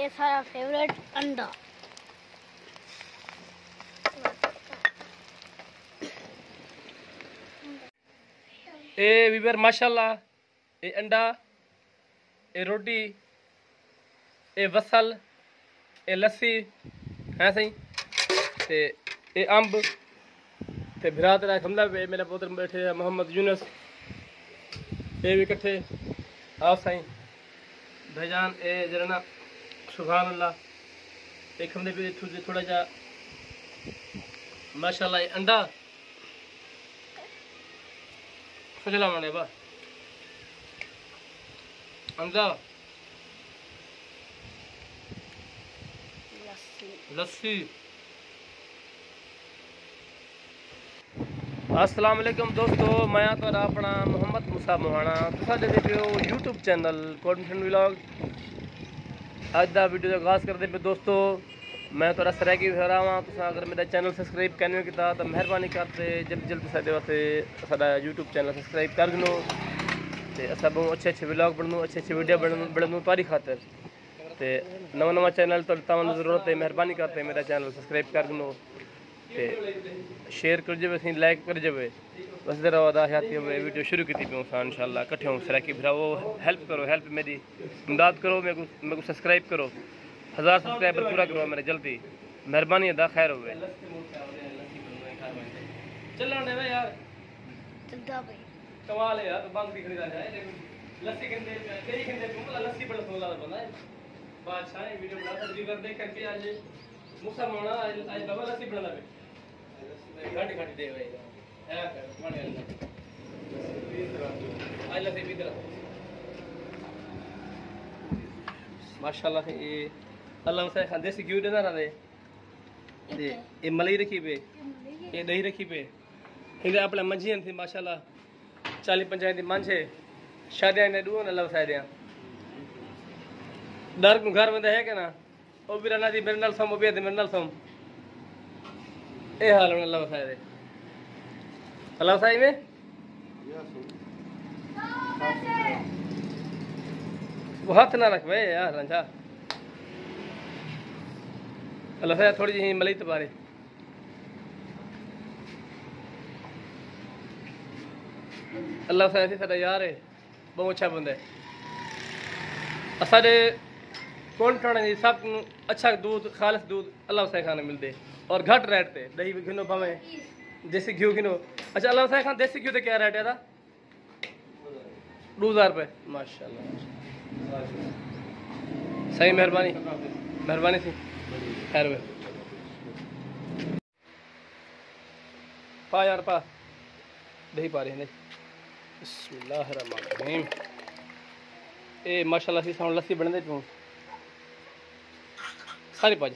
ये सारा फेवरेट अंडा। ए वीवर माशाल्लाह, ए अंडा, ए रोटी, ए वसल, ए लस्सी है सही ते ए अंब ते भरा तेरा खमला पे मेरा पुत्र बैठे है मोहम्मद यूनुस, ये भी कट्ठे आओ साईं भाईजान। ए जरा ना सुभान अल्लाह, एक हमने भी थोड़ा जा माशाल्लाह। ये अंडा सजला माने बा अंडा, लस्सी। अस्सलाम वालेकुम दोस्तों, मैं तो अपना मोहम्मद मूसा मोहाना तुसा दे पियो यूट्यूब चैनल कॉर्निशन व्लॉग। अज दा वीडियो का आगाज़ करते पे दोस्तों, मैं तो सराकी रहा हूँ। तुसा अगर मेरा चैनल सब्सक्राइब करने किया तो मेहरबानी करते जल्दी जल्दी साढ़े वास्ते साडा यूट्यूब चैनल सब्सक्राइब कर दो ते असा बहुत अच्छे अच्छे व्लॉग बनूँ, अच्छे अच्छे वीडियो बनूँ तारी खातर। तो नवा नवा चैनल तो तमाम ज़रूरत है, मेहरबानी करते मेरा चैनल सब्सक्राइब कर दो ते शेयर कर जब सी लाइक कर जब बस दे रहो हयाती वीडियो शुरू की पियूँ सा इंशाल्लाह कट्ठे हूँ सराकी भरावो। हेल्प करो, हेल्प मेरी इमदाद करो, मेरे को सब्सक्राइब करो, 1000 सब्सक्राइबर पूरा करो मेरे जल्दी, मेहरबानी अदा खैर हो गए। चल भाई यार चलता भाई कमाल है यार, बंद भी खरीदा जाए लस्सी खंदे तेरी खंदे तुम लस्सी बड़ा सोला बंदा है बादशाह। ये वीडियो बना रिव्यू कर देख करके आज मूसा मोना आज बाबा लस्सी बना लगे घाटी घाटी दे भाई है कर माने आज लस्सी भी दे माशाल्लाह। ये अल्लाह से खान देसी घी देना रे ते ये मलाई रखी पे, ये दही रखी पे, हिंदे अपने मंझियन थी माशाल्लाह 40-50 दी मंझ है शादियां ने दून अल्लाह वसाए दिया डर को घर में है के ना ओ भी रहना दी मेरे नाल सम भी मेरे नाल सम ए हाल में अल्लाह वसाए दे अल्लाह वसाई में वो हाथ ना रख भाई यार रंजा अल्लाह वसाए थोड़ी जी मलाई तबारे अल्लाह वसाए सी साडा यार है बहुत अच्छा बंदा है। साढ़े कौन ठाणे जी सब अच्छा दूध खालिस दूध अल्लाह वसाए खाने मिलते और घट रेट पे दही भी घिनो भावे देसी घी घिनो। अच्छा अल्लाह वसाए खान देसी घी तो क्या रेट है दा 2000 रुपये माशाल्लाह सही मेहरबानी मेहरबानी सी खैर वे पा यार पा दही पा रहे हैं बिस्मिल्लाहिर्रहमानिर्रहीम। ए माशाल्लाह सी साउंड लस्सी बनदे पियो सारी पाज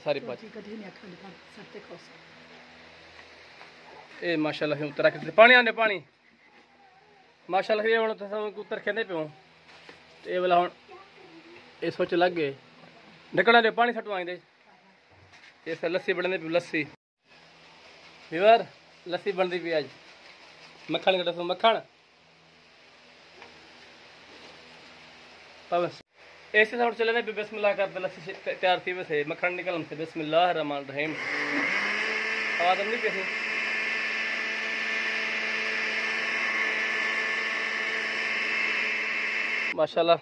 ए माशाल्लाह उतरा के पानी आने पानी माशाल्लाह ये हुन तुसां उतर खेंदे पियो ए वाला हुन ए सोच लग गए निकलने दे पानी सटवाई दे इस लस्सी बनदे पियो लस्सी व्यूअर लस्सी बनदी पई आज मक्खन कटा सो मक्खन बस ऐसे साउंड चले भी बिस्मिल्लाह कर लस्सी तैयार थी वैसे मक्खन निकल से बिस्मिल्लाहिर्रहमानिर्रहीम आवाज नहीं कैसी माशाल्लाह।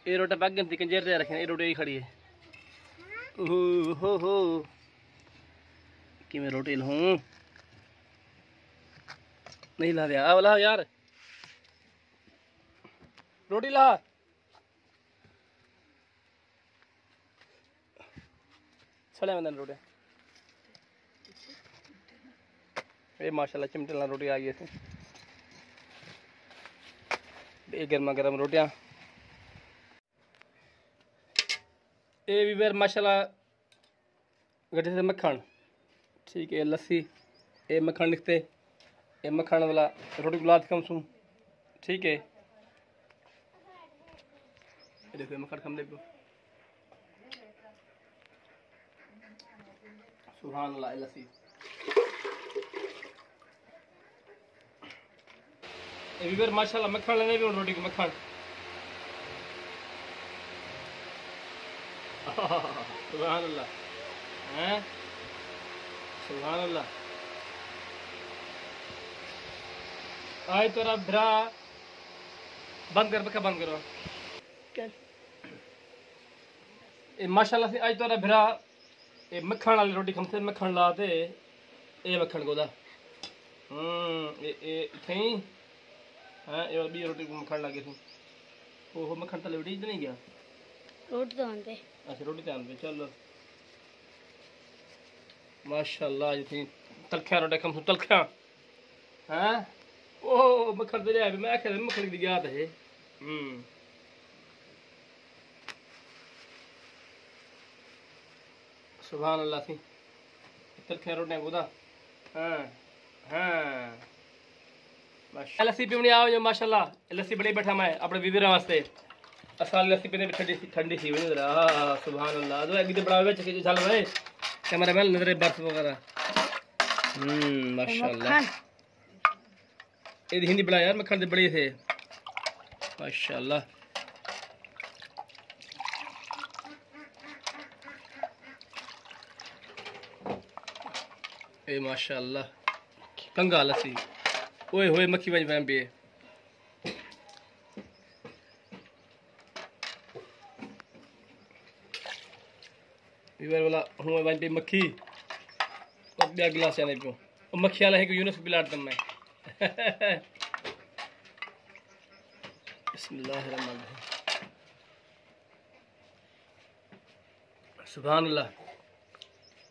ये रोटा पक गई कंजेर तैयार रखी ये रोटी ही खड़ी है हो कि मैं रोटी लूँ नहीं ला दिया ला यार रोटी ला सड़े बंद रोटी ये माशाल्लाह चिमटे ला रोटी आ गई थी ये गर्मा गर्म रोटियां ये भी मेरे माशाल्लाह गड्ढे से मक्खन ठीक है लस्सी ये मक्खन लिखते ये मक्खन वाला रोटी गुलाब कम सू ठीक है देखो मक्खन कम देखो सुभान अल्लाह लस्सी ये भी माशाल्लाह मक्खन लेने भी रोटी को मक्खन सुभान अल्लाह हैं, सुभान अल्लाह। आज तोरा भरा बंद कर, पक्का बंद करो। चल ए माशाल्लाह से आज तोरा भरा ए मक्खन वाली रोटी खमसे मक्खन ला ते ए मक्खन गोदा ए थई हां ए बी रोटी को मक्खन लागे थी। ओहो मक्खन तले उड़ी नहीं गया। रोटी तो आंदे अच्छा रोटी ते आंदे चलो माशाल्लाह जी थी तलखा रोटी खमसे तलखा हैं। ओह मक्खन ते ले मैं आखे मक्खन दी याद है। सुभान अल्लाह थी तलखा रोटी गोदा हाँ हाँ माशा लस्सी पीवनी आओ जो माशाल्लाह लस्सी बड़ी बैठा मैं अपने बीवी वास्ते असाल लस्सी पीने में ठंडी ठंडी सी बनी जरा। हाँ सुभान अल्लाह दो एक बड़ा हुआ चल रहे कैमरा मैन नजर बर्फ वगैरह माशाल्लाह ये हिंदी बड़ा यार मक्खन बड़ी थे माशाल्लाह। ए माशाल्लाह कंगा लस्सी ओए होए मक्खी बज वैम पे इवर वाला हूँ वैम पे मक्खी और बया गिलास आने पे और मक्खी वाला है कि यूनुस पिलाट दम मैं बिस्मिल्लाहिर्रहमानिर्रहीम सुभान अल्लाह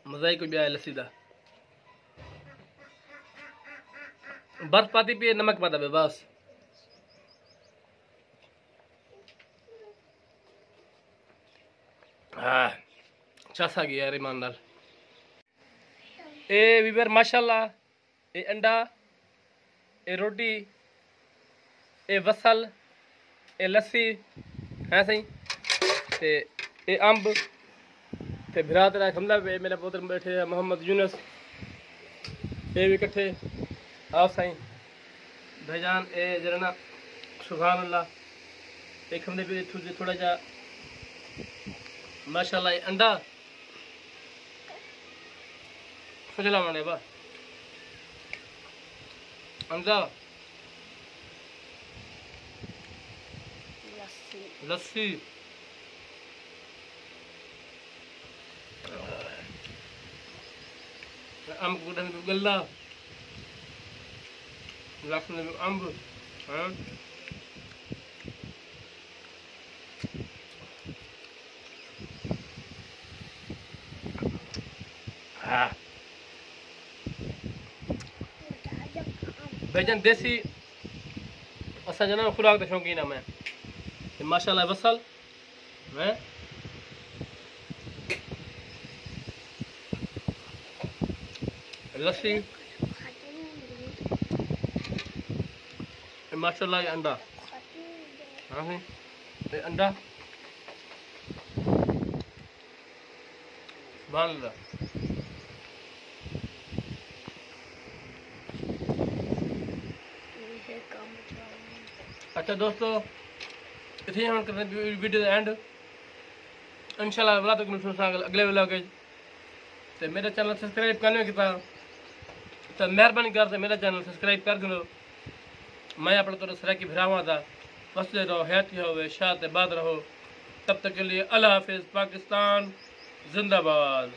मजा ही कोई बया लस्सी दा। बर्फ पाती पिए नमक पाता बे बस। हाँ चासा गया यार ईमानदार। ए वीवर माशाल्लाह ए अंडा ए रोटी ए वसल ए लस्सी है सही ते ए अंब ते भरा तेरा खमला पे मेरा पुत्र बैठे मोहम्मद यूनुस ये भी इकट्ठे आओ साईं भाईजान ए जरा ना सुभान अल्लाह एक हमने भी थोड़ा जा माशाल्लाह ये अंडा फजला माने बा अंडा लस्सी लस्सी अम्ब गुड़ा में गल्ला लक्ष्मण में अम्ब हाँ हाँ भाईजान देसी असा जना खुराक का शौकीन है मैं माशाल्लाह वसल हैं लस्सी माशाल्लाह ये अंडा हाँ जी ये अंडा सुभान अल्लाह। अच्छा दोस्तों इतने हम करते हैं वीडियो एंड इंशाल्लाह वाला तक मिलूंगा अगले व्लॉग ते मेरा चैनल सब्सक्राइब करने की तो मेहरबानी करते मेरा चैनल सब्सक्राइब कर दो। मैं अपना तो सरा की भरावा था बसते रहो हयाती हो शाद बाद रहो तब तक के लिए अल्लाह हाफिज़ पाकिस्तान जिंदाबाद।